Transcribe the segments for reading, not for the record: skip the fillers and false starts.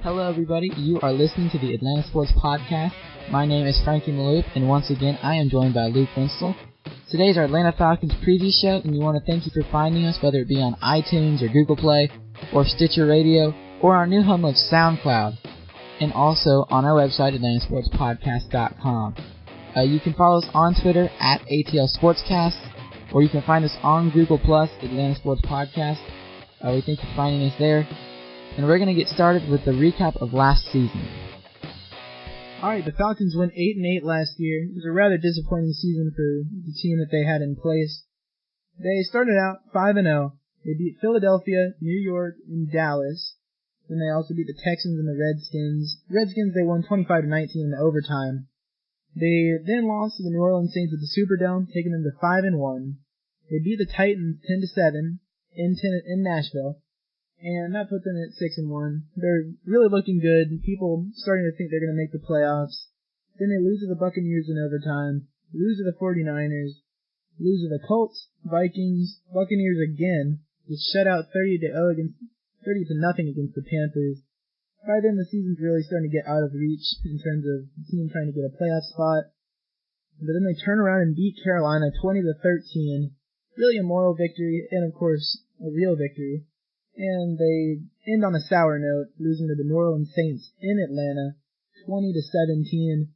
Hello everybody, you are listening to the Atlanta Sports Podcast. My name is Frankie Malouf, and once again I am joined by Luke Winslow. Today is our Atlanta Falcons preview show, and we want to thank you for finding us, whether it be on iTunes or Google Play, or Stitcher Radio, or our new home of SoundCloud, and also on our website, atlantasportspodcast.com. You can follow us on Twitter at ATL Sportscast, or you can find us on Google Plus, Atlanta Sports Podcast. We thank you for finding us there. And we're going to get started with the recap of last season. Alright, the Falcons went 8-8 last year. It was a rather disappointing season for the team that they had in place. They started out 5-0. They beat Philadelphia, New York, and Dallas. Then they also beat the Texans and the Redskins. Redskins, they won 25-19 in overtime. They then lost to the New Orleans Saints at the Superdome, taking them to 5-1. They beat the Titans 10-7 in Nashville. And that put them at 6-1. They're really looking good. People starting to think they're going to make the playoffs. Then they lose to the Buccaneers in overtime. Lose to the 49ers. Lose to the Colts, Vikings, Buccaneers again. Just shut out 30-0 against 30-0 against the Panthers. By then the season's really starting to get out of reach in terms of the team trying to get a playoff spot. But then they turn around and beat Carolina 20-13. Really a moral victory and of course a real victory. And they end on a sour note, losing to the New Orleans Saints in Atlanta, 20-17.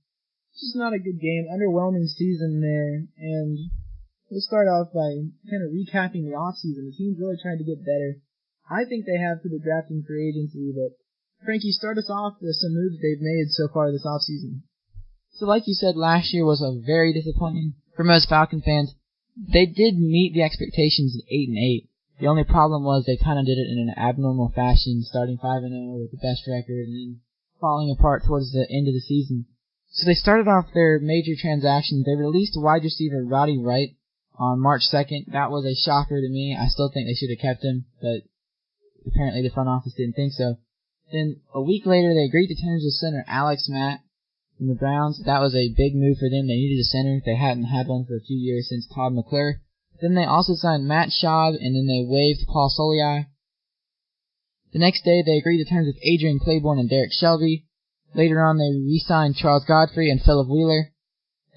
Just not a good game, underwhelming season there, and we'll start off by kind of recapping the offseason. The team's really trying to get better. I think they have for the draft and free agency, but Frankie, start us off with some moves they've made so far this offseason. So like you said, last year was a very disappointing for most Falcon fans. They did meet the expectations at 8-8. The only problem was they kind of did it in an abnormal fashion, starting 5-0 with the best record and then falling apart towards the end of the season. So they started off their major transactions. They released wide receiver Roddy Wright on March 2nd. That was a shocker to me. I still think they should have kept him, but apparently the front office didn't think so. Then a week later, they agreed to terms with center Alex Mack from the Browns. That was a big move for them. They needed a center. They hadn't had one for a few years since Todd McClure. Then they also signed Matt Schaub, and then they waived Paul Soliai. The next day, they agreed to terms with Adrian Claiborne and Derek Shelby. Later on, they re-signed Charles Godfrey and Phillip Wheeler.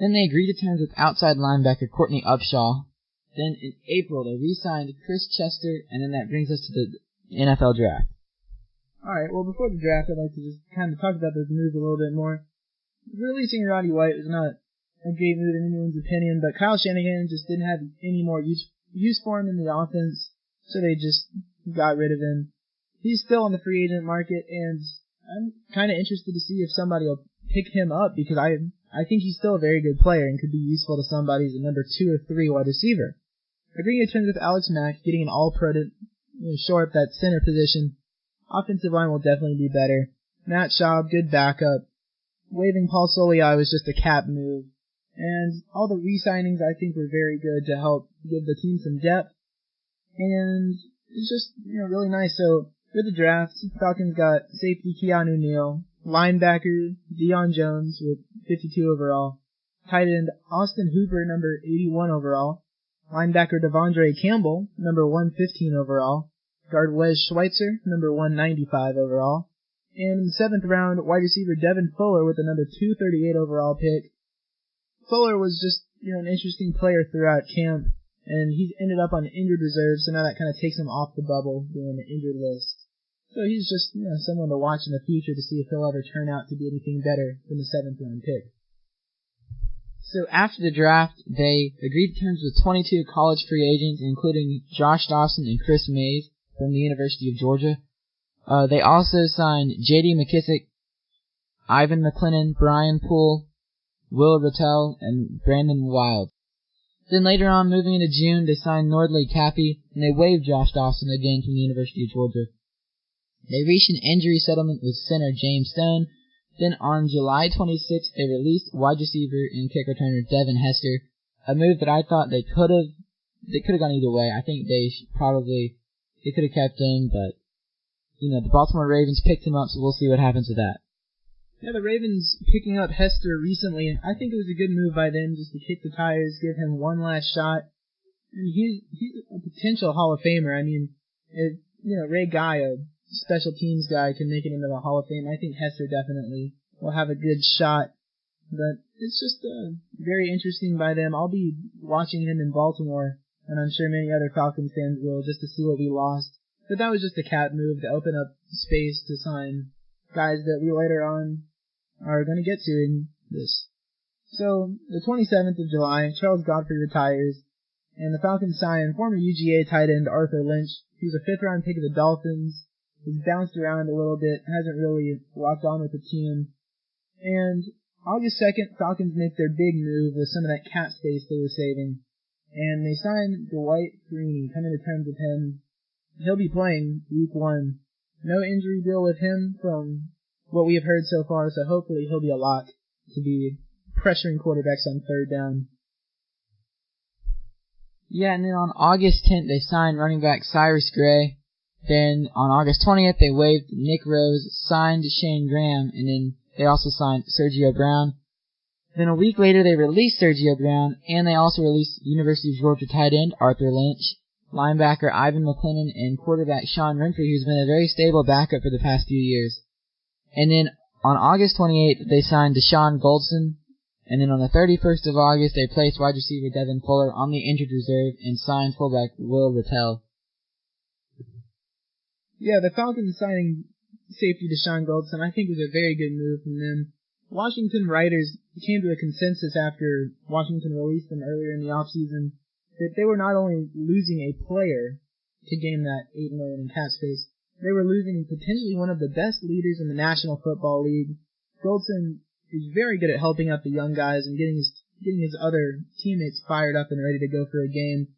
Then they agreed to terms with outside linebacker Courtney Upshaw. Then in April, they re-signed Chris Chester, and then that brings us to the NFL draft. Alright, well before the draft, I'd like to just kind of talk about those moves a little bit more. Releasing Roddy White was not a great move in anyone's opinion, but Kyle Shanahan just didn't have any more use for him in the offense, so they just got rid of him. He's still on the free agent market, and I'm kind of interested to see if somebody will pick him up, because I think he's still a very good player and could be useful to somebody as a number 2 or 3 wide receiver. Agreeing to terms with Alex Mack, getting an all-pro to shore up that center position. Offensive line will definitely be better. Matt Schaub, good backup. Waiving Paul Soliai was just a cap move. And all the re-signings I think were very good to help give the team some depth. And it's just, really nice. So, for the draft, Falcons got safety Keanu Neal, linebacker Deion Jones with 52 overall, tight end Austin Hooper, number 81 overall, linebacker Devondre Campbell, number 115 overall, guard Wes Schweitzer, number 195 overall, and in the 7th round, wide receiver Devin Fuller with the number 238 overall pick. Fuller was just, an interesting player throughout camp, and he's ended up on injured reserve, so now that kind of takes him off the bubble, being on the injured list. So he's just, someone to watch in the future to see if he'll ever turn out to be anything better than the 7th round pick. So after the draft, they agreed to terms with 22 college free agents, including Josh Dawson and Chris Mays from the University of Georgia. They also signed J.D. McKissick, Ivan McLennan, Brian Poole, Will Rattel, and Brandon Wild. Then later on, moving into June, they signed Nordley Cappy, and they waived Josh Dawson again from the University of Georgia. They reached an injury settlement with center James Stone. Then on July 26th, they released wide receiver and kick returner Devin Hester, a move that I thought they could have gone either way. I think they could have kept him, but, the Baltimore Ravens picked him up, so we'll see what happens with that. Yeah, the Ravens picking up Hester recently, I think it was a good move by them just to kick the tires, give him one last shot. And he's a potential Hall of Famer. I mean, Ray Guy, a special teams guy can make it into the Hall of Fame. I think Hester definitely will have a good shot. But it's just very interesting by them. I'll be watching him in Baltimore, and I'm sure many other Falcons fans will, just to see what we lost. But that was just a cat move to open up space to sign guys that we later on are going to get to in this. So, the 27th of July, Charles Godfrey retires, and the Falcons sign former UGA tight end Arthur Lynch. He was a 5th-round pick of the Dolphins. He's bounced around a little bit, hasn't really locked on with the team. And August 2nd, Falcons make their big move with some of that cap space they were saving. And they sign Dwight Freeney, coming to terms with him. He'll be playing week 1. No injury deal with him from what we have heard so far, so hopefully he'll be a lock to be pressuring quarterbacks on 3rd down. Yeah, and then on August 10th, they signed running back Cyrus Gray. Then on August 20th, they waived Nick Rose, signed Shane Graham, and then they also signed Sergio Brown. Then a week later, they released Sergio Brown, and they also released University of Georgia tight end Arthur Lynch, linebacker Ivan McClennan, and quarterback Sean Renfrey, who's been a very stable backup for the past few years. And then on August 28th, they signed Deshaun Goldson. And then on the 31st of August, they placed wide receiver Devin Fuller on the injured reserve and signed fullback Will Littell. Yeah, the Falcons signing safety Deshaun Goldson, I think, was a very good move from them. Washington writers came to a consensus after Washington released them earlier in the offseason that they were not only losing a player to gain that $8 million in cap space, they were losing potentially one of the best leaders in the National Football League. Goldson is very good at helping out the young guys and getting his other teammates fired up and ready to go for a game.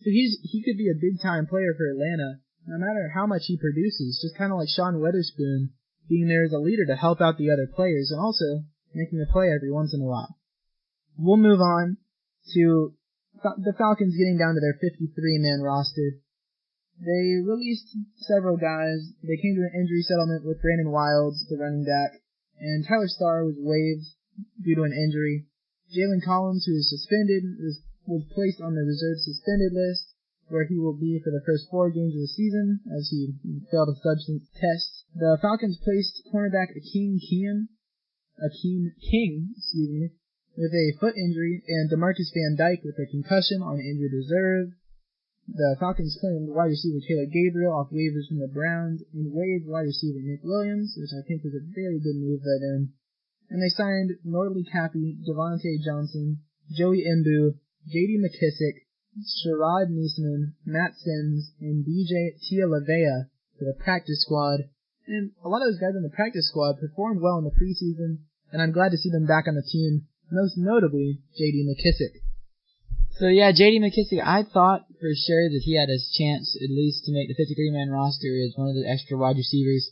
So he could be a big time player for Atlanta, no matter how much he produces, just kind of like Sean Witherspoon, being there as a leader to help out the other players and also making a play every once in a while. We'll move on to the Falcons getting down to their 53-man roster. They released several guys. They came to an injury settlement with Brandon Wilds, the running back, and Tyler Starr was waived due to an injury. Jalen Collins, who is suspended, was placed on the reserve suspended list, where he will be for the first 4 games of the season, as he failed a substance test. The Falcons placed cornerback Akeem King, with a foot injury, and DeMarcus Van Dyke with a concussion on injured reserve. The Falcons claimed wide receiver Taylor Gabriel off waivers from the Browns and waived wide receiver Nick Williams, which I think was a very good move by them. And they signed Nordley Cappy, Devontae Johnson, Joey Mbu, J.D. McKissick, Sherrod Niesman, Matt Sims, and DJ Tialavea to the practice squad. And a lot of those guys on the practice squad performed well in the preseason, and I'm glad to see them back on the team, most notably J.D. McKissick. So yeah, J.D. McKissick, I thought for sure that he had his chance at least to make the 53-man roster as one of the extra wide receivers.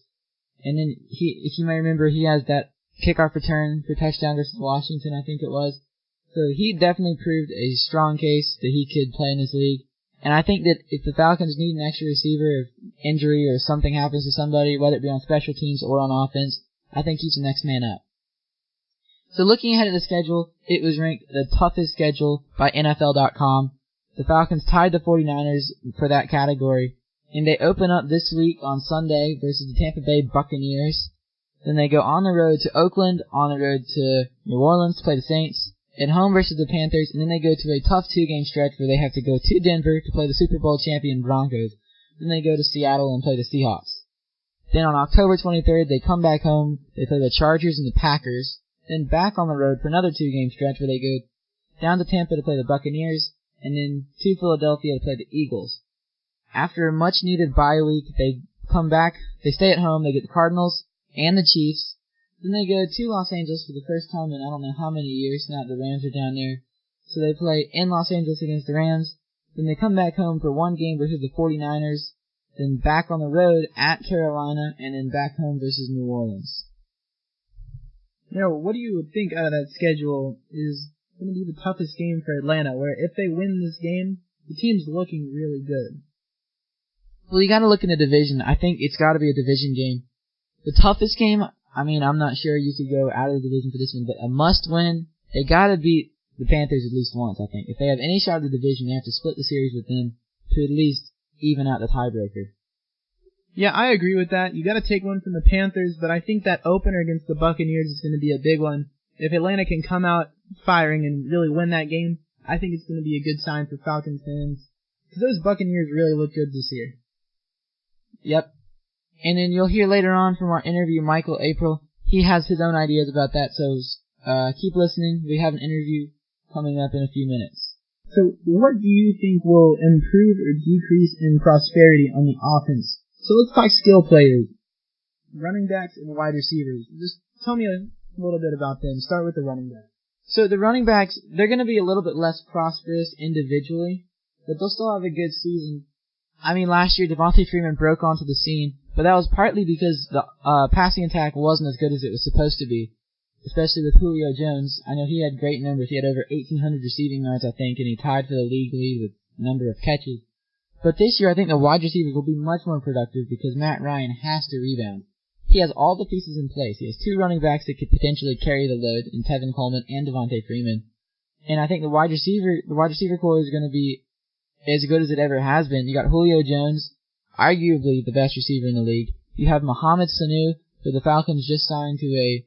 And then if you may remember, he has that kickoff return for touchdown versus Washington, I think it was. So he definitely proved a strong case that he could play in this league. And I think that if the Falcons need an extra receiver, if injury or something happens to somebody, whether it be on special teams or on offense, I think he's the next man up. So looking ahead at the schedule, it was ranked the toughest schedule by NFL.com. The Falcons tied the 49ers for that category. And they open up this week on Sunday versus the Tampa Bay Buccaneers. Then they go on the road to Oakland, on the road to New Orleans to play the Saints, at home versus the Panthers, and then they go to a tough 2-game stretch where they have to go to Denver to play the Super Bowl champion Broncos. Then they go to Seattle and play the Seahawks. Then on October 23rd, they come back home, they play the Chargers and the Packers, then back on the road for another 2-game stretch where they go down to Tampa to play the Buccaneers, and then to Philadelphia to play the Eagles. After a much-needed bye week, they come back, they stay at home, they get the Cardinals and the Chiefs. Then they go to Los Angeles for the first time in I don't know how many years now that the Rams are down there. So they play in Los Angeles against the Rams. Then they come back home for 1 game versus the 49ers. Then back on the road at Carolina, and then back home versus New Orleans. Now, what do you think out of that schedule is going to be the toughest game for Atlanta, where if they win this game, the team's looking really good? Well, you gotta look in the division. I think it's gotta be a division game. The toughest game, I mean, I'm not sure you could go out of the division for this one, but a must-win, they gotta beat the Panthers at least once, I think. If they have any shot at the division, they have to split the series with them to at least even out the tiebreaker. Yeah, I agree with that. You got to take one from the Panthers, but I think that opener against the Buccaneers is going to be a big one. If Atlanta can come out firing and really win that game, I think it's going to be a good sign for Falcons fans. Because those Buccaneers really look good this year. Yep. And then you'll hear later on from our interview, Michael Aprile. He has his own ideas about that, so keep listening. We have an interview coming up in a few minutes. So what do you think will improve or decrease in prosperity on the offense? So let's talk skill players, running backs and wide receivers. Just tell me a little bit about them. Start with the running back. So the running backs, they're going to be a little bit less prosperous individually, but they'll still have a good season. I mean, last year Devonta Freeman broke onto the scene, but that was partly because the passing attack wasn't as good as it was supposed to be, especially with Julio Jones. I know he had great numbers. He had over 1,800 receiving yards, I think, and he tied for the league lead with number of catches. But this year, I think the wide receivers will be much more productive because Matt Ryan has to rebound. He has all the pieces in place. He has two running backs that could potentially carry the load in Tevin Coleman and Devonta Freeman. And I think the wide receiver core is going to be as good as it ever has been. You got Julio Jones, arguably the best receiver in the league. You have Mohamed Sanu, who the Falcons just signed to a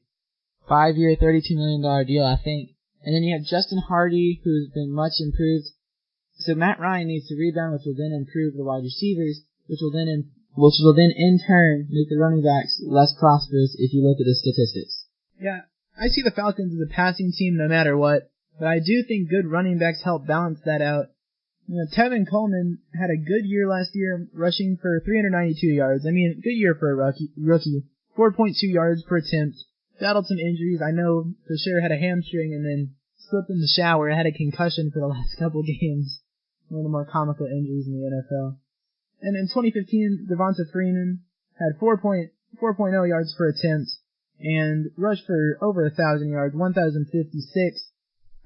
5-year, $32 million deal, I think. And then you have Justin Hardy, who's been much improved. So Matt Ryan needs to rebound, which will then improve the wide receivers, which will then in turn make the running backs less prosperous if you look at the statistics. Yeah, I see the Falcons as a passing team no matter what, but I do think good running backs help balance that out. You know, Tevin Coleman had a good year last year, rushing for 392 yards. I mean, good year for a rookie. 4.2 yards per attempt. Battled some injuries. I know for sure had a hamstring and then slipped in the shower. Had a concussion for the last couple games. One of the more comical injuries in the NFL. And in 2015, Devonta Freeman had 4.0 yards per attempt and rushed for over 1,000 yards, 1,056.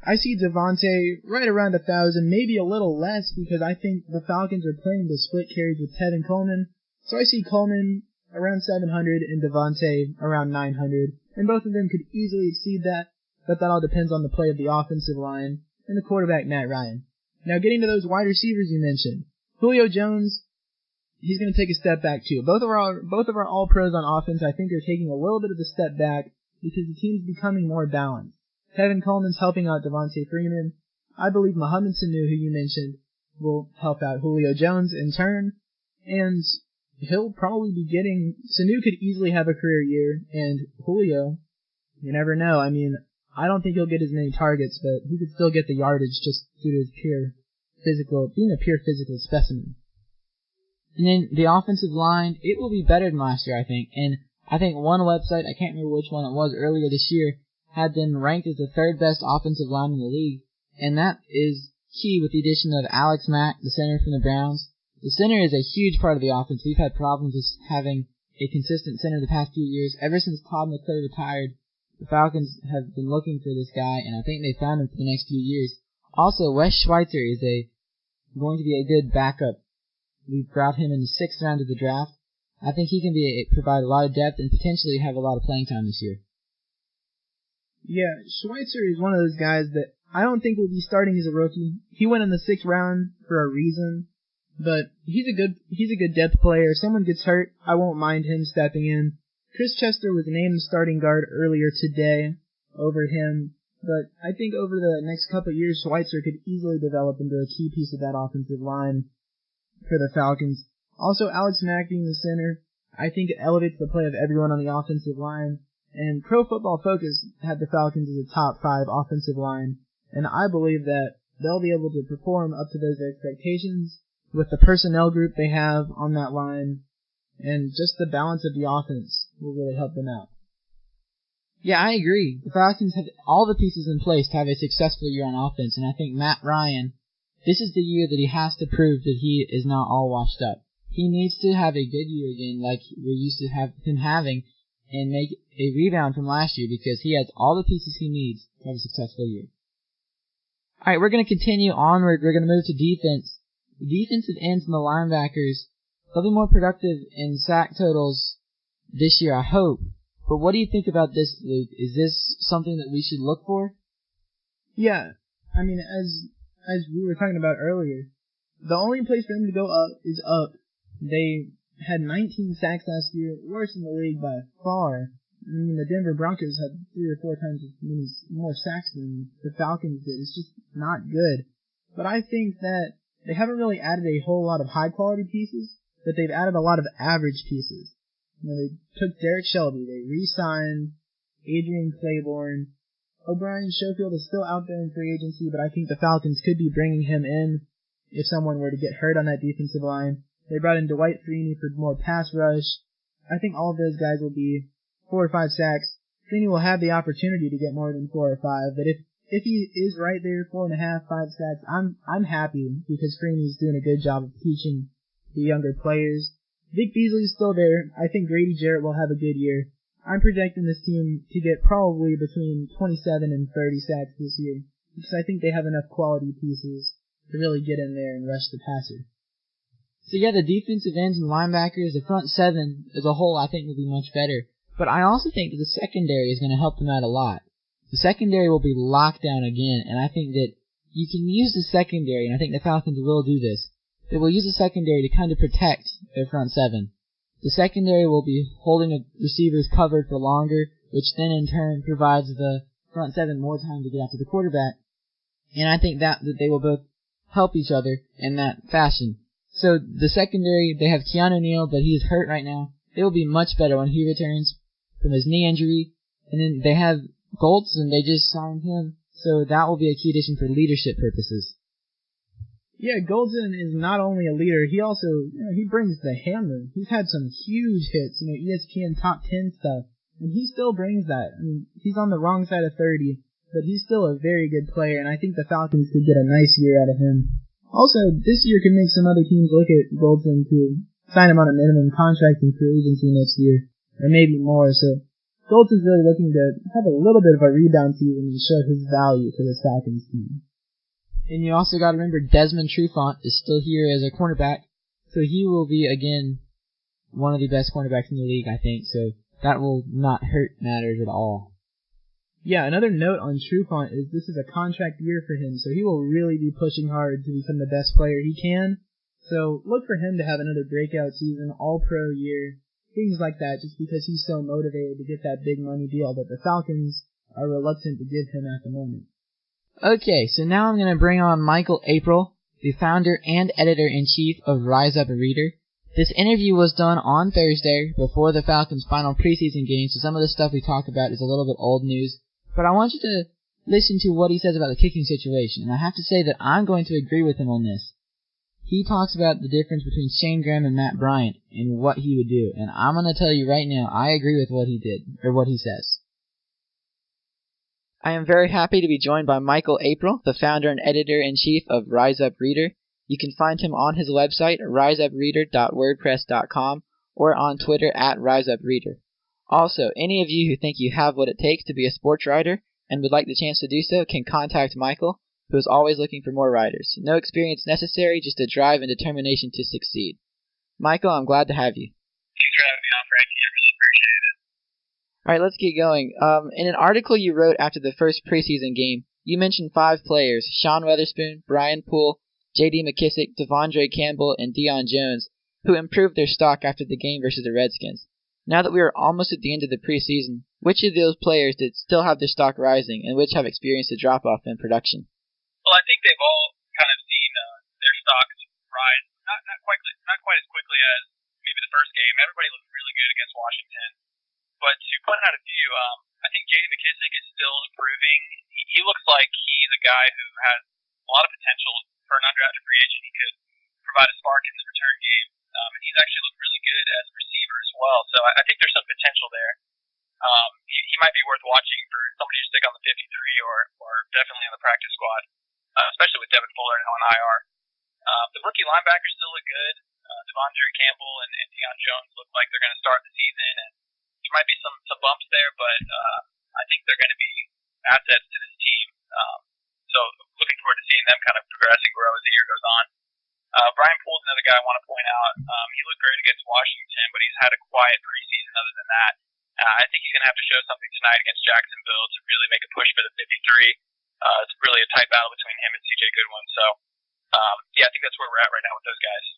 I see Devonta right around 1,000, maybe a little less because I think the Falcons are planning to split carries with Tevin Coleman. So I see Coleman around 700 and Devonta around 900. And both of them could easily exceed that, but that all depends on the play of the offensive line and the quarterback, Matt Ryan. Now getting to those wide receivers you mentioned. Julio Jones, he's going to take a step back too. Both of our all-pros on offense I think are taking a little bit of a step back because the team's becoming more balanced. Tevin Coleman's helping out Devonta Freeman. I believe Mohamed Sanu, who you mentioned, will help out Julio Jones in turn. And he'll probably be getting... Sanu could easily have a career year, and Julio, you never know. I mean, I don't think he'll get as many targets, but he could still get the yardage just due to his being a pure physical specimen. And then the offensive line, it will be better than last year, I think. And I think one website, I can't remember which one it was earlier this year, had them ranked as the third best offensive line in the league. And that is key with the addition of Alex Mack, the center from the Browns. The center is a huge part of the offense. We've had problems with having a consistent center the past few years. Ever since Todd McClure retired, the Falcons have been looking for this guy, and I think they found him for the next few years. Also, Wes Schweitzer is going to be a good backup. We brought him in the 6th round of the draft. I think he can provide a lot of depth and potentially have a lot of playing time this year. Yeah, Schweitzer is one of those guys that I don't think will be starting as a rookie. He went in the 6th round for a reason, but he's a good depth player. If someone gets hurt, I won't mind him stepping in. Chris Chester was named starting guard earlier today over him, but I think over the next couple of years, Schweitzer could easily develop into a key piece of that offensive line for the Falcons. Also, Alex Mack being the center, I think it elevates the play of everyone on the offensive line. And Pro Football Focus had the Falcons as a top 5 offensive line, and I believe that they'll be able to perform up to those expectations with the personnel group they have on that line, and just the balance of the offense will really help them out. Yeah, I agree. The Falcons have all the pieces in place to have a successful year on offense, and I think Matt Ryan, this is the year that he has to prove that he is not all washed up. He needs to have a good year again like we're used to have him having, and make a rebound from last year because he has all the pieces he needs to have a successful year. Alright, we're going to continue onward. We're going to move to defense. The defensive ends and the linebackers, they'll be more productive in sack totals this year, I hope. But what do you think about this, Luke? Is this something that we should look for? Yeah, I mean, as we were talking about earlier, the only place for them to go up is up. They had 19 sacks last year, worst in the league by far. I mean, the Denver Broncos had 3 or 4 times as many more sacks than the Falcons did. It's just not good. But I think that they haven't really added a whole lot of high-quality pieces, but they've added a lot of average pieces. You know, they took Derek Shelby, they re-signed Adrian Claiborne. O'Brien Schofield is still out there in free agency, but I think the Falcons could be bringing him in if someone were to get hurt on that defensive line. They brought in Dwight Freeney for more pass rush. I think all of those guys will be 4 or 5 sacks. Freeney will have the opportunity to get more than 4 or 5, but if he is right there, 4.5, 5 sacks, I'm happy because Freeney's doing a good job of teaching the younger players. Vic Beasley's still there. I think Grady Jarrett will have a good year. I'm projecting this team to get probably between 27 and 30 sacks this year because I think they have enough quality pieces to really get in there and rush the passer. So yeah, the defensive ends and linebackers, the front seven as a whole, I think will be much better. But I also think that the secondary is going to help them out a lot. The secondary will be locked down again, and I think that you can use the secondary, and I think the Falcons will do this. They will use the secondary to kind of protect their front seven. The secondary will be holding the receivers covered for longer, which then in turn provides the front seven more time to get after the quarterback. And I think that they will both help each other in that fashion. So the secondary, they have Keanu Neal, but he's hurt right now. They will be much better when he returns from his knee injury. And then they have Goldson, they just signed him. So that will be a key addition for leadership purposes. Yeah, Goldson is not only a leader, he also, he brings the hammer. He's had some huge hits, ESPN top 10 stuff, and he still brings that. I mean, he's on the wrong side of 30, but he's still a very good player, and I think the Falcons could get a nice year out of him. Also, this year could make some other teams look at Goldson to sign him on a minimum contract in free agency next year, or maybe more, so Goldson's really looking to have a little bit of a rebound season and show his value to this Falcons team. And you also got to remember Desmond Trufant is still here as a cornerback, so he will be, again, one of the best cornerbacks in the league, I think, so that will not hurt matters at all. Yeah, another note on Trufant is this is a contract year for him, so he will really be pushing hard to become the best player he can, so look for him to have another breakout season, all-pro year, things like that, just because he's so motivated to get that big money deal that the Falcons are reluctant to give him at the moment. Okay, so now I'm going to bring on Michael Aprile, the founder and editor-in-chief of Rise Up Reader. This interview was done on Thursday before the Falcons' final preseason game, so some of the stuff we talk about is a little bit old news. But I want you to listen to what he says about the kicking situation, and I have to say that I'm going to agree with him on this. He talks about the difference between Shane Graham and Matt Bryant and what he would do, and I'm going to tell you right now, I agree with what he did, or what he says. I am very happy to be joined by Michael Aprile, the founder and editor-in-chief of Rise Up Reader. You can find him on his website, riseupreader.wordpress.com, or on Twitter @RiseUpReader. Also, any of you who think you have what it takes to be a sports writer and would like the chance to do so can contact Michael, who is always looking for more writers. No experience necessary, just a drive and determination to succeed. Michael, I'm glad to have you. Thanks for having me on, Frankie. I really appreciate it. All right, let's get going. In an article you wrote after the first preseason game, you mentioned 5 players, Sean Weatherspoon, Brian Poole, J.D. McKissick, Devondre Campbell, and Deion Jones, who improved their stock after the game versus the Redskins. Now that we are almost at the end of the preseason, which of those players did still have their stock rising, and which have experienced a drop-off in production? Well, I think they've all kind of seen their stocks rise, not quite as quickly as maybe the first game. Everybody looked really good against Washington. But to point out a few, I think J.D. McKissick is still improving. He looks like he's a guy who has a lot of potential for an undrafted free agent. He could provide a spark in the return game. And he's actually looked really good as a receiver as well. So I think there's some potential there. He might be worth watching for somebody to stick on the 53 or definitely on the practice squad, especially with Devin Fuller now on IR. The rookie linebackers still look good. Devondre Campbell and Deion Jones look like they're going to start the season, and there might be some bumps there, but I think they're going to be assets to this team. So looking forward to seeing them kind of progress and grow as the year goes on. Brian Poole's another guy I want to point out. He looked great against Washington, but he's had a quiet preseason other than that. I think he's going to have to show something tonight against Jacksonville to really make a push for the 53. It's really a tight battle between him and C.J. Goodwin. So, yeah, I think that's where we're at right now with those guys.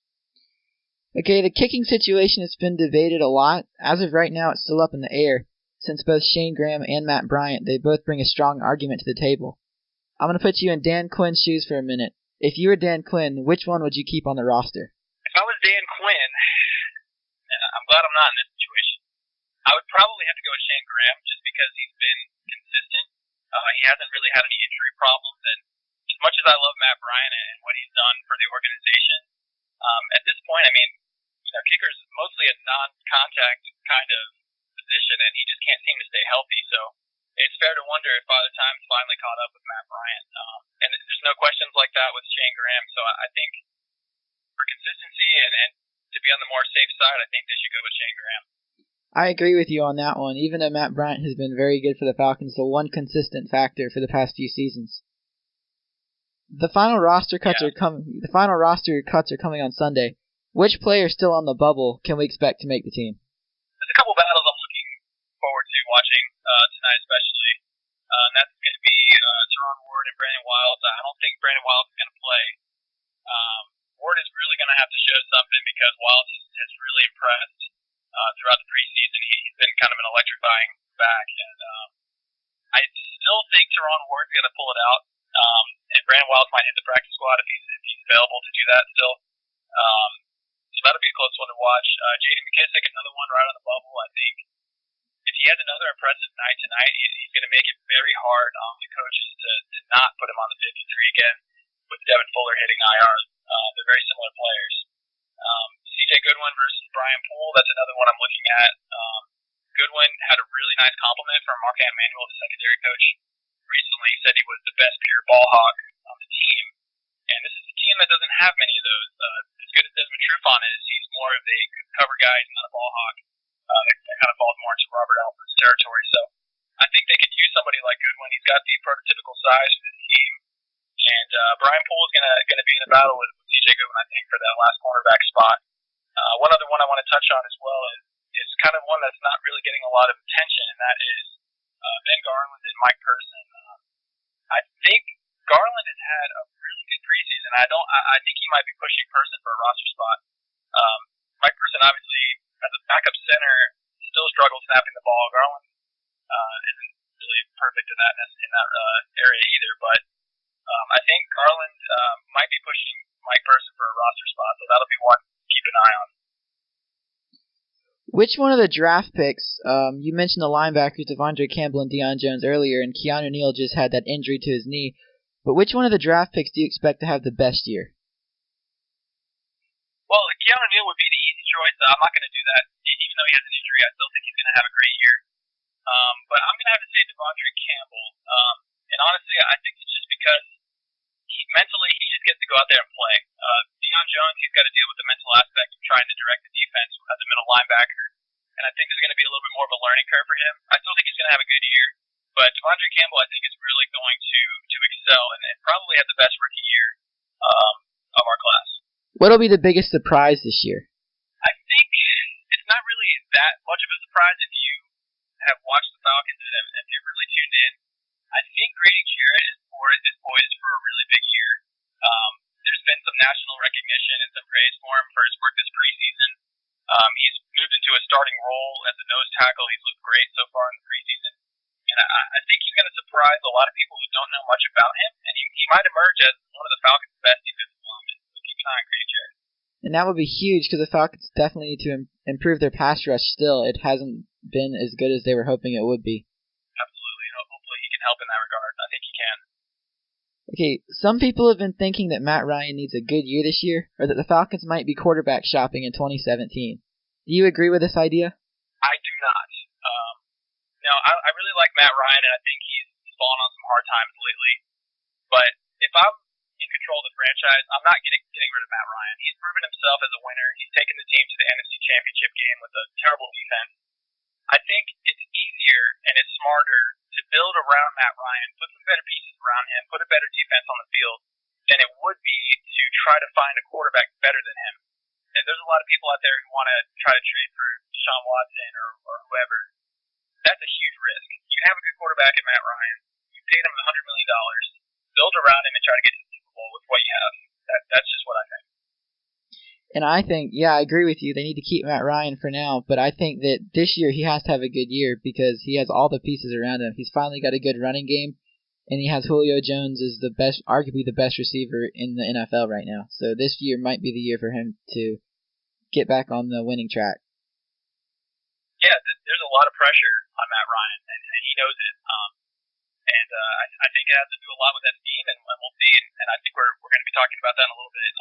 Okay, the kicking situation has been debated a lot. As of right now, it's still up in the air, since both Shane Graham and Matt Bryant, they both bring a strong argument to the table. I'm going to put you in Dan Quinn's shoes for a minute. If you were Dan Quinn, which one would you keep on the roster? If I was Dan Quinn, I'm glad I'm not in this situation. I would probably have to go with Shane Graham just because he's been consistent. He hasn't really had any injury problems, and as much as I love Matt Bryant and what he's done for the organization, at this point, I mean, kicker's mostly a non-contact kind of position, and he just can't seem to stay healthy. So it's fair to wonder if Father Time's finally caught up with Matt Bryant. And there's no questions like that with Shane Graham. So I think for consistency and to be on the more safe side, I think they should go with Shane Graham. I agree with you on that one. Even though Matt Bryant has been very good for the Falcons, the one consistent factor for the past few seasons. The final roster cuts are coming on Sunday. Which player still on the bubble can we expect to make the team? There's a couple battles I'm looking forward to watching tonight, especially. And that's going to be Teron Ward and Brandon Wilds. I don't think Brandon Wilds is going to play. Ward is really going to have to show something because Wilds has really impressed throughout the preseason. He's been kind of an electrifying back. And I still think Teron Ward's going to pull it out. And Brandon Wilds might hit the practice squad if he's available to do that still. So that'll be a close one to watch. J.D. McKissick, another one right on the bubble. I think if he has another impressive night tonight, he's going to make it very hard on the coaches to not put him on the 53 again with Devin Fuller hitting IR. They're very similar players. C.J. Goodwin versus Brian Poole, that's another one I'm looking at. Goodwin had a really nice compliment from Mark Manuel, the secondary coach, recently. He said he was the best pure ball hawk on the team. And this is a team that doesn't have many of those. As good as Desmond Trufant is, he's more of a cover guy, he's not a ball hawk. That kind of falls more into Robert Alford's territory. So I think they could use somebody like Goodwin. He's got the prototypical size for this team. And Brian Poole is going to be in a battle with C.J. Goodwin, I think, for that last cornerback spot. One other one I want to touch on as well is kind of one that's not really getting a lot of attention, and that is Ben Garland and Mike Person. I think Garland has had a really good preseason. I think he might be pushing Person for a roster spot. Mike Person, obviously, as a backup center, still struggles snapping the ball. Garland isn't really perfect in that area either, but I think Garland might be pushing Mike Person for a roster spot, so that'll be one to keep an eye on. Which one of the draft picks, you mentioned the linebackers Devonta Campbell and Deion Jones earlier, and Keanu Neal just had that injury to his knee, but which one of the draft picks do you expect to have the best year? Well, Keanu Neal would be the easy choice. I'm not going to do that. Even though he has an injury, I still think he's going to have a great year. But I'm going to have to say Devonta Campbell. And honestly, I think it's just because mentally he just gets to go out there and play. Deion Jones, he's got to deal with the mental aspect of trying to direct the defense as a middle linebacker. And I think there's going to be a little bit more of a learning curve for him. I still think he's going to have a good year. But Devonta Campbell, I think, is really going to excel and probably have the best rookie year of our class. What'll be the biggest surprise this year? I think it's not really that much of a surprise if you have watched the Falcons and if you're really tuned in. I think Grady Jarrett is poised for a really big year. There's been some national recognition and some praise for him for his work this preseason. He's moved into a starting role as a nose tackle. He's looked great so far in the preseason. And I think he's going to surprise a lot of people who don't know much about him, and he might emerge as one of the Falcons' best defensive linemen. So keep an eye on Grady Jarrett. And that would be huge because the Falcons definitely need to improve their pass rush still. It hasn't been as good as they were hoping it would be. Absolutely. Hopefully he can help in that regard. I think he can. Okay, some people have been thinking that Matt Ryan needs a good year this year, or that the Falcons might be quarterback shopping in 2017. Do you agree with this idea? I do not. I really like Matt Ryan, and I think he's fallen on some hard times lately. But if I'm in control of the franchise, I'm not getting rid of Matt Ryan. He's proven himself as a winner. He's taken the team to the NFC Championship game with a terrible defense. I think it's easier and it's smarter to build around Matt Ryan, put some better pieces around him, put a better defense on the field, than it would be to try to find a quarterback better than him. And there's a lot of people out there who want to try to trade for Deshaun Watson or whoever. That's a huge risk. You have a good quarterback in Matt Ryan. You paid him $100 million. Build around him and try to get to the Super Bowl with what you have. That's just what I think. And I think, I agree with you. They need to keep Matt Ryan for now, but I think that this year he has to have a good year because he has all the pieces around him. He's finally got a good running game, and he has Julio Jones as arguably the best receiver in the NFL right now. So this year might be the year for him to get back on the winning track. Yeah, there's a lot of pressure on Matt Ryan, and he knows it. I think it has to do a lot with that scheme, and we'll see. And I think we're going to be talking about that in a little bit.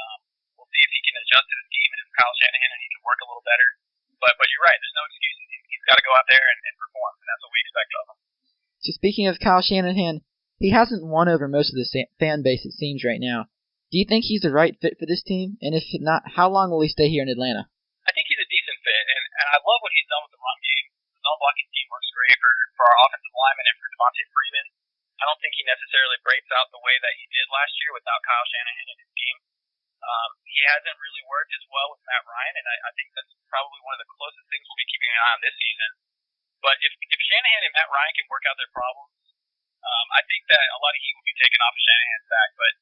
We'll see if he can adjust to the scheme and if Kyle Shanahan and he can work a little better. But you're right. There's no excuses. He's got to go out there and perform, and that's what we expect of him. So speaking of Kyle Shanahan, he hasn't won over most of the fan base, it seems, right now. Do you think he's the right fit for this team? And if not, how long will he stay here in Atlanta? I think he's a decent fit, and I love what he's done with the run game. The zone blocking team works great for our offensive linemen and for Devonta Freeman. I don't think he necessarily breaks out the way that he did last year without Kyle Shanahan in his team. He hasn't really worked as well with Matt Ryan, and I think that's probably one of the closest things we'll be keeping an eye on this season. But if Shanahan and Matt Ryan can work out their problems, I think that a lot of heat will be taken off of Shanahan's back. But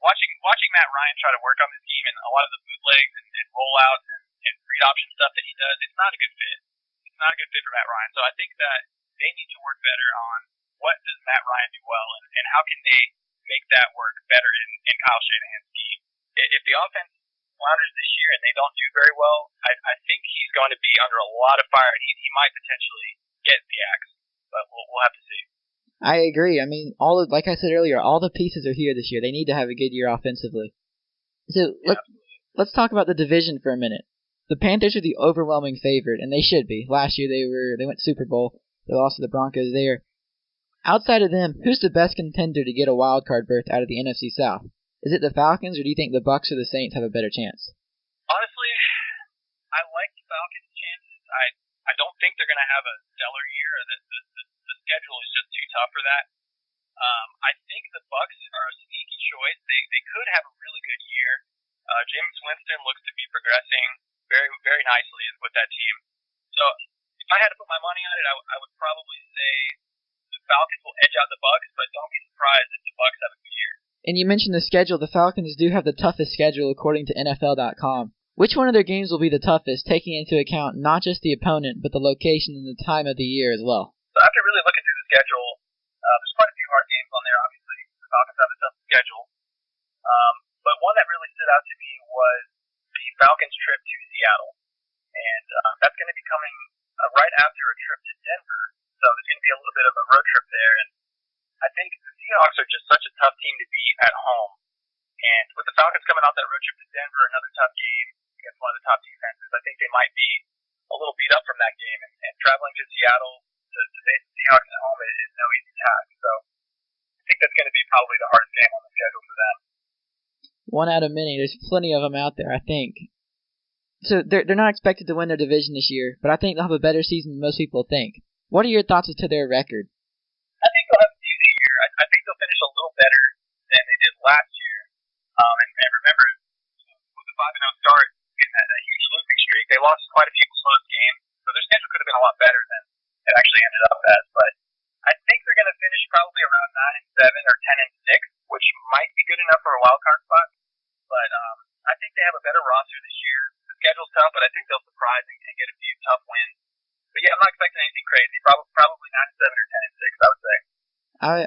watching Matt Ryan try to work on the team and a lot of the bootlegs and rollouts and read option stuff that he does, it's not a good fit. It's not a good fit for Matt Ryan. So I think that they need to work better on what does Matt Ryan do well and how can they make that work better in Kyle Shanahan's scheme. If the offense flounders this year and they don't do very well, I think he's going to be under a lot of fire and he might potentially get the axe. But we'll have to see. I agree. I mean, like I said earlier, all the pieces are here this year. They need to have a good year offensively. So let's talk about the division for a minute. The Panthers are the overwhelming favorite, and they should be. Last year they went Super Bowl. They lost to the Broncos there. Outside of them, who's the best contender to get a wild card berth out of the NFC South? Is it the Falcons, or do you think the Bucs or the Saints have a better chance? Honestly, I like the Falcons' chances. I don't think they're going to have a stellar year. The schedule is just too tough for that. I think the Bucs are a sneaky choice. They could have a really good year. Jameis Winston looks to be progressing very, very nicely with that team. So if I had to put my money on it, I would probably say the Falcons will edge out the Bucs, but don't be surprised if the Bucs have a good year. And you mentioned the schedule. The Falcons do have the toughest schedule according to NFL.com. Which one of their games will be the toughest, taking into account not just the opponent, but the location and the time of the year as well? So after really looking through the schedule, there's quite a few hard games on there, obviously. The Falcons have a tough schedule. But one that really stood out to me was the Falcons' trip to Seattle. And that's going to be coming right after a trip to Denver. So there's going to be a little bit of a road trip there. And I think the Seahawks are just such a tough team to beat at home. And with the Falcons coming off that road trip to Denver, another tough game against one of the top defenses, I think they might be a little beat up from that game. And traveling to Seattle to face the Seahawks at home is no easy task. So I think that's going to be probably the hardest game on the schedule for them. One out of many. There's plenty of them out there, I think. So they're not expected to win their division this year, but I think they'll have a better season than most people think. What are your thoughts as to their record? I think they'll have a decent year. I think they'll finish a little better than they did last year. And remember, with the 5-0 start and that huge losing streak, they lost quite a few close games. So their schedule could have been a lot better than it actually ended up as. But I think they're going to finish probably around 9-7 or 10-6, which might be good enough for a wild card spot. But I think they have a better roster this year. The schedule's tough, but I think they'll surprise and get a few tough wins. But yeah, I'm not expecting anything crazy. Probably 9-7 or 10-6, I would say.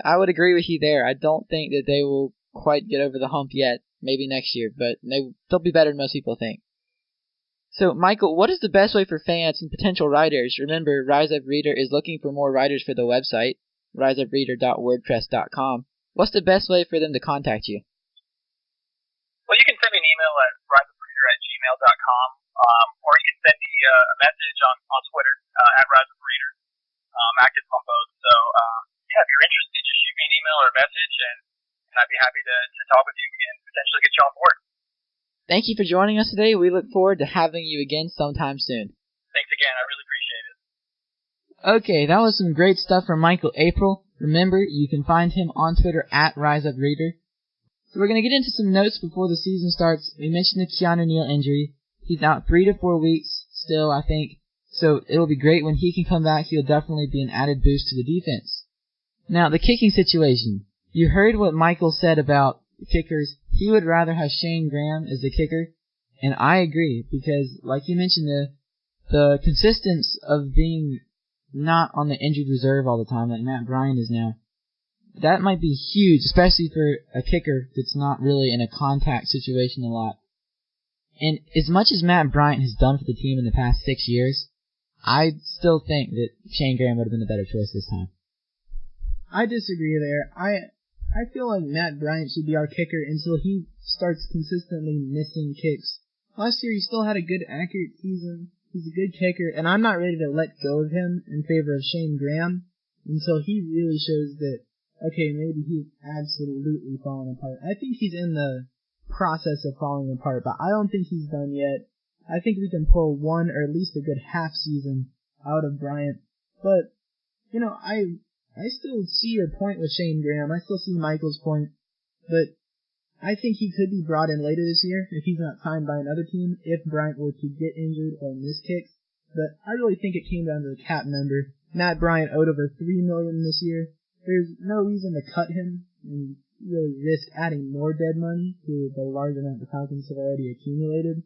I would agree with you there. I don't think that they will quite get over the hump yet. Maybe next year, but they'll be better than most people think. So, Michael, what is the best way for fans and potential writers? Remember, Rise Up Reader is looking for more writers for the website, riseupreader.wordpress.com. What's the best way for them to contact you? Well, you can send me an email at riseupreader@gmail.com, or you can send me a message on Twitter at riseupreader. I'm active on both. So, yeah, if you're interested, just shoot me an email or a message, and I'd be happy to talk with you and potentially get you on board. Thank you for joining us today. We look forward to having you again sometime soon. Thanks again. I really appreciate it. Okay, that was some great stuff from Michael Aprile. Remember, you can find him on Twitter at RiseUpReader. So we're going to get into some notes before the season starts. We mentioned the Keanu Neal injury. He's out 3 to 4 weeks still, I think. So it'll be great when he can come back. He'll definitely be an added boost to the defense. Now, the kicking situation. You heard what Michael said about the kickers. He would rather have Shane Graham as the kicker. And I agree, because like you mentioned, the consistency of being not on the injured reserve all the time like Matt Bryant is now, that might be huge, especially for a kicker that's not really in a contact situation a lot. And as much as Matt Bryant has done for the team in the past 6 years, I still think that Shane Graham would have been the better choice this time. I disagree there. I feel like Matt Bryant should be our kicker until he starts consistently missing kicks. Last year he still had a good accurate season. He's a good kicker, and I'm not ready to let go of him in favor of Shane Graham until he really shows that, okay, maybe he's absolutely falling apart. I think he's in the process of falling apart, but I don't think he's done yet. I think we can pull one or at least a good half season out of Bryant. But, you know, I still see your point with Shane Graham. I still see Michael's point. But I think he could be brought in later this year if he's not signed by another team, if Bryant were to get injured or miss kicks. But I really think it came down to the cap number. Matt Bryant owed over $3 million this year. There's no reason to cut him and really risk adding more dead money to the large amount the Falcons have already accumulated.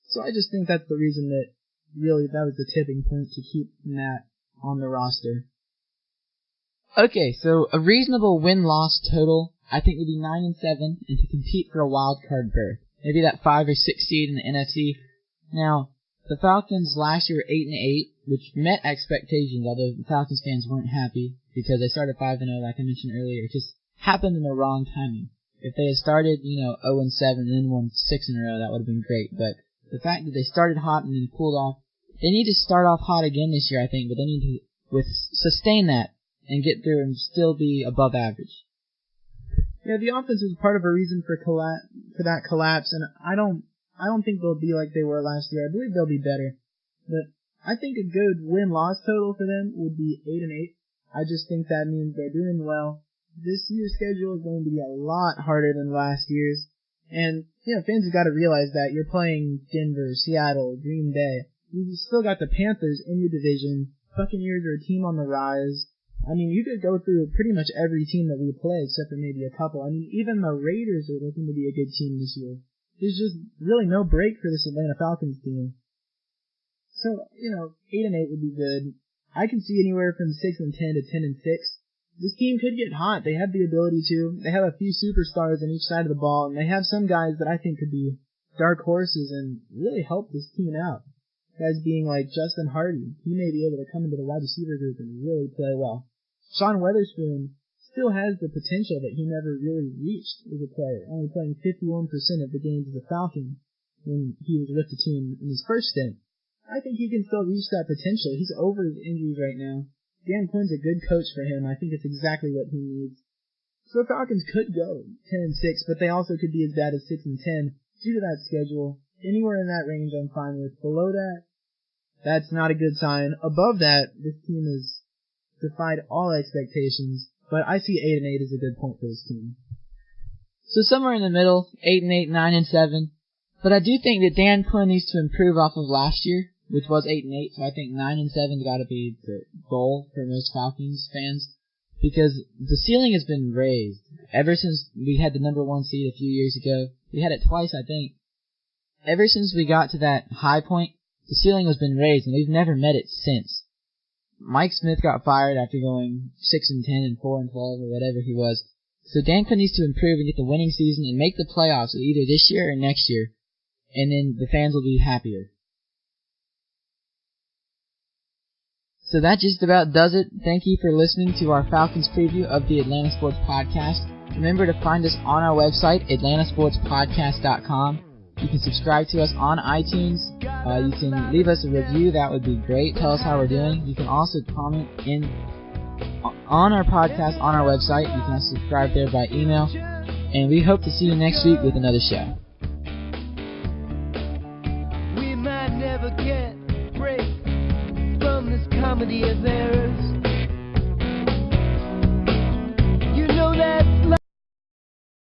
So I just think that's the reason that really that was the tipping point to keep Matt on the roster. Okay, so a reasonable win-loss total, I think, would be 9-7, and to compete for a wild card berth. Maybe that 5 or 6 seed in the NFC. Now, the Falcons last year were 8-8, which met expectations, although the Falcons fans weren't happy because they started 5-0, like I mentioned earlier. It just happened in the wrong timing. If they had started, 0-7 and then won 6 in a row, that would have been great. But the fact that they started hot and then cooled off, they need to start off hot again this year, I think, but they need to sustain that and get through and still be above average. Yeah, the offense was part of a reason for that collapse, and I don't think they'll be like they were last year. I believe they'll be better, but I think a good win-loss total for them would be 8-8. I just think that means they're doing well. This year's schedule is going to be a lot harder than last year's, and fans have got to realize that you're playing Denver, Seattle, Green Bay. You've still got the Panthers in your division. Buccaneers are a team on the rise. I mean, you could go through pretty much every team that we play except for maybe a couple. I mean, even the Raiders are looking to be a good team this year. There's just really no break for this Atlanta Falcons team. So, 8-8 would be good. I can see anywhere from 6-10 to 10-6. This team could get hot. They have the ability to. They have a few superstars on each side of the ball, and they have some guys that I think could be dark horses and really help this team out. Guys being like Justin Hardy. He may be able to come into the wide receiver group and really play well. Sean Weatherspoon still has the potential that he never really reached as a player, only playing 51% of the games as a Falcon when he was with the team in his first stint. I think he can still reach that potential. He's over his injuries right now. Dan Quinn's a good coach for him. I think it's exactly what he needs. So the Falcons could go 10-6, but they also could be as bad as 6-10 due to that schedule. Anywhere in that range I'm fine with. Below that, that's not a good sign. Above that, this team has defied all expectations, but I see 8-8 as a good point for this team. So somewhere in the middle, 8-8, 9-7. But I do think that Dan Quinn needs to improve off of last year, which was 8-8. So I think 9-7's got to be the goal for most Falcons fans, because the ceiling has been raised ever since we had the number 1 seed a few years ago. We had it twice, I think. Ever since we got to that high point, the ceiling has been raised, and we've never met it since. Mike Smith got fired after going 6-10 and 4-12 or whatever he was. So Dan Quinn needs to improve and get the winning season and make the playoffs either this year or next year, and then the fans will be happier. So that just about does it. Thank you for listening to our Falcons preview of the Atlanta Sports Podcast. Remember to find us on our website, atlantasportspodcast.com. You can subscribe to us on iTunes. You can leave us a review. That would be great. Tell us how we're doing. You can also comment on our podcast on our website. You can also subscribe there by email. And we hope to see you next week with another show. We might never get a break from this comedy of errors. You know that's